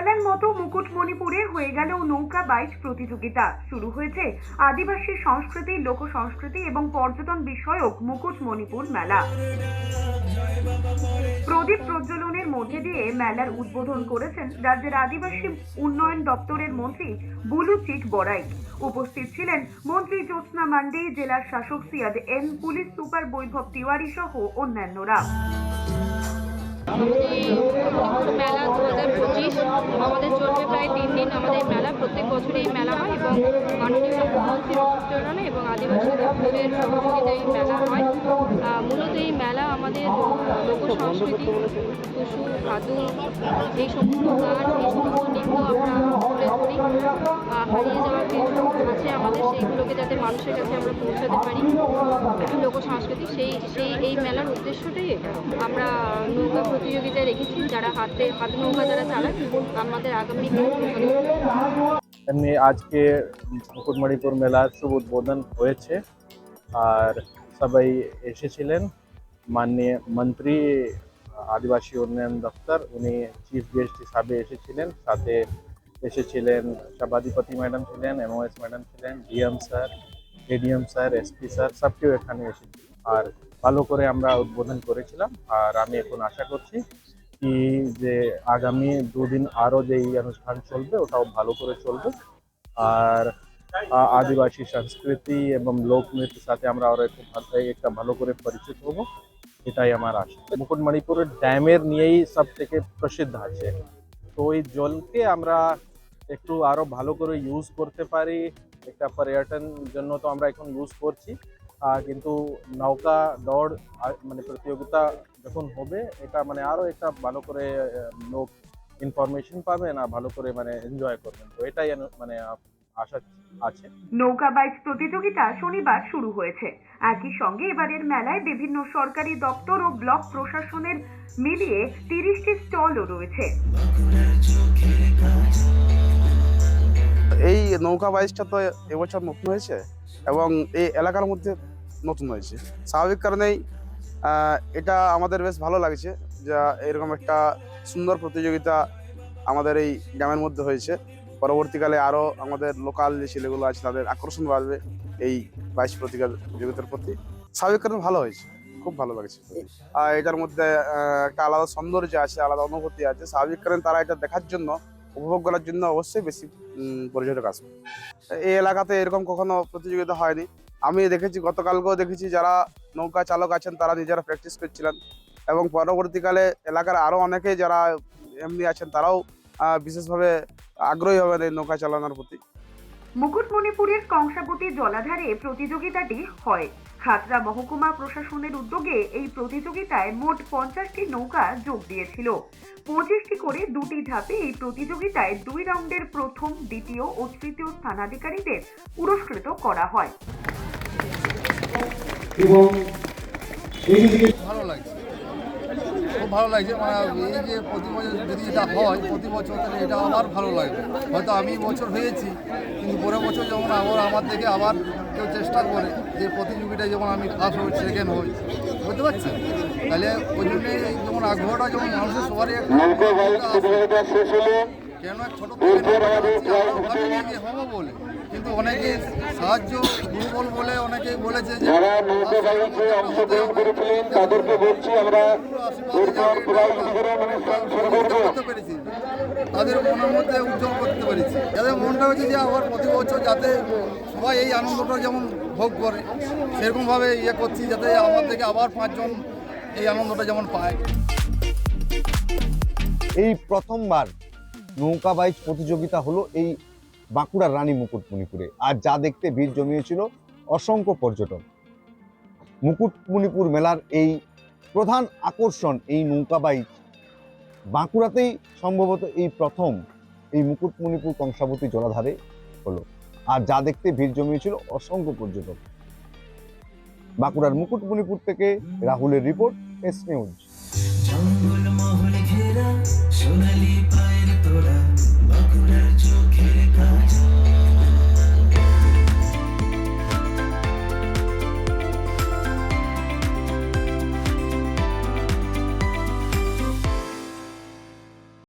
মেলার মতো মুকুটমণিপুরে হয়ে গেল নৌকা বাইচ প্রতিযোগিতা। শুরু হয়েছে আদিবাসী সংস্কৃতি, লোক সংস্কৃতি এবং পর্যটন বিষয়ক মুকুটমণিপুর মেলা। প্রদীপ প্রজ্বলনের মধ্যে দিয়ে মেলার উদ্বোধন করেছেন রাজ্যের আদিবাসী উন্নয়ন দপ্তরের মন্ত্রী বুলু চিক বড়াই। উপস্থিত ছিলেন মন্ত্রী জ্যোৎস্না মান্ডি, জেলার শাসক সিয়াদ এম, পুলিশ সুপার বৈভব তিওয়ারি সহ অন্যান্যরা। মেলা 2025 আমাদের চলবে প্রায় 3 দিন। আমাদের মেলা প্রত্যেক বছরই এই মেলা হয় এবং মাননীয় মুখ্যমন্ত্রীর উচ্চারণে এবং আদিবাসী দপ্তরের সহযোগিতায় এই মেলা হয়। মূলত এই মেলা আমাদের লোক সংস্কৃতি, টুসু, ভাদু, এই সমস্ত গান, এই সমস্ত নৃত্য আমরা তুলে ধরি। হারিয়ে যাওয়া কিছু আছে আমাদের, সেইগুলোকে যাতে মানুষের কাছে আমরা পৌঁছাতে পারি, লোক সংস্কৃতি, এই মেলার উদ্দেশ্যটাই আমরা নৌকা প্রতিযোগিতায় রেখেছি। যারা হাত নৌকা যারা চালায় আমাদের আগামী এমনি আজকে মুকুটমণিপুর মেলার শুভ উদ্বোধন হয়েছে আর সবাই এসেছিলেন। মাননীয় মন্ত্রী আদিবাসী উন্নয়ন দপ্তর উনি চিফ গেস্ট হিসাবে এসেছিলেন, সাথে এসেছিলেন সভাধিপতি ম্যাডাম ছিলেন, এমওএস ম্যাডাম ছিলেন, DM sir, ADM sir, SP sir, সব কেউ এখানে এসেছিল আর ভালো করে আমরা উদ্বোধন করেছিলাম। আর আমি এখন আশা করছি কি যে আগামী 2 দিন আরো যে এই অনুষ্ঠান চলবে ওটাও ভালো করে চলবে আর আদিবাসী সংস্কৃতি এবং লোক নৃত্যের সাথে আমরা আরো একটা ভালো করে পরিচিত হব, এটাই আমার আশা। মুকুটমণিপুরের ড্যামের নিয়েই সব থেকে প্রসিদ্ধ আছে, তো ওই জলকে আমরা একটু আরো ভালো করে ইউজ করতে পারি। একটা পর্যটন জন্য তো আমরা এখন ইউজ করছি, কিন্তু নৌকা দৌড় মানে প্রতিযোগিতা যখন হবে এটা মানে আরো একটা ভালো করে লোক ইনফরমেশন পাবেন আর ভালো করে মানে এনজয় করবেন, তো এটাই মানে আশা আছে। নৌকা বাইচ প্রতিযোগিতা শনিবার শুরু হয়েছে। একই সঙ্গে এবারের মেলায় বিভিন্ন সরকারি দপ্তর ও ব্লক প্রশাসনের মিলিয়ে 30টি স্টলও রয়েছে। এই নৌকা বাইচটা তো এবছর নতুন হয়েছে এবং এই এলাকার মধ্যে নতুন হয়েছে, স্বাভাবিক কারণেই এটা আমাদের বেশ ভালো লাগছে যা এরকম একটা সুন্দর প্রতিযোগিতা আমাদের এই গ্রামের মধ্যে হয়েছে। পরবর্তীকালে আরও আমাদের লোকাল যে ছেলেগুলো আছে তাদের আকর্ষণ বাড়বে এই বাইচ প্রতিযোগিতার প্রতি। স্বাভাবিক কারণে ভালো হয়েছে, খুব ভালো লাগছে। আর এটার মধ্যে একটা আলাদা সৌন্দর্য আছে, আলাদা অনুভূতি আছে। স্বাভাবিক কারণে তারা এটা দেখার জন্য, উপভোগ করার জন্য অবশ্যই বেশি পর্যটক আসবে। এই এলাকাতে এরকম কখনো প্রতিযোগিতা হয়নি। আমি দেখেছি, গতকালকেও দেখেছি যারা নৌকা চালক আছেন তারা নিজেরা প্র্যাকটিস করছিলেন এবং পরবর্তীকালে এলাকার আরও অনেকে যারা এমনি আছেন তারাও বিশেষভাবে আগ্রহী হবেন এই নৌকা চালানোর প্রতি। মুকুটমণিপুরের কংসাবতী জলাধারে প্রতিযোগিতাটি হয়। খাতড়া মহকুমা প্রশাসনের উদ্যোগে এই প্রতিযোগিতায় মোট 50টি নৌকা যোগ দিয়েছিল। 25টি করে 2টি ধাপে এই প্রতিযোগিতায় 2 রাউন্ডের প্রথম, দ্বিতীয় ও তৃতীয় স্থানাধিকারীদের পুরস্কৃত করা হয়। ভালো লাগছে, খুব ভালো লাগছে। মানে এই যে প্রতি বছর যদি এটা হয় প্রতি বছর, তাহলে এটা আমার ভালো লাগবে। হয়তো আমি বছর হয়েছি, কিন্তু পরের বছর যেমন আমার থেকে আবার কেউ চেষ্টা করে যে প্রতিযোগিতায় যেমন আমি ফার্স্ট হই, সেকেন্ড হই, বুঝতে পারছেন? তাহলে ওই জন্যে যেমন আগ্রহটা যেমন মানুষের সবারই কেন ছোটো থেকে হবো বলে, কিন্তু অনেকে সাহায্য দুর্বল বলে অনেকে বলেছে যে পেরেছি, তাদের মনের মধ্যে উজ্জ্বল করতে পেরেছি। যাদের মনটা হচ্ছে যে আবার প্রতি বছর যাতে সবাই এই আনন্দটা যেমন ভোগ করে, সেরকমভাবে ইয়ে করছি যাতে আমার থেকে আবার 5 জন এই আনন্দটা যেমন পায়। এই প্রথমবার নৌকা বাইচ প্রতিযোগিতা হলো এই বাঁকুড়ার রানী মুকুটমণিপুরে, আর যা দেখতে ভিড় জমিয়েছিল অসংখ্য পর্যটক। মুকুটমণিপুর মেলার এই প্রধান আকর্ষণ এই নৌকা বাইচ বাঁকুড়াতেই সম্ভবত এই প্রথম এই মুকুটমণিপুর কংসাবতী জলাধারে হলো, আর যা দেখতে ভিড় জমিয়েছিল অসংখ্য পর্যটক। বাঁকুড়ার মুকুটমণিপুর থেকে রাহুলের রিপোর্ট, এস নিউজ।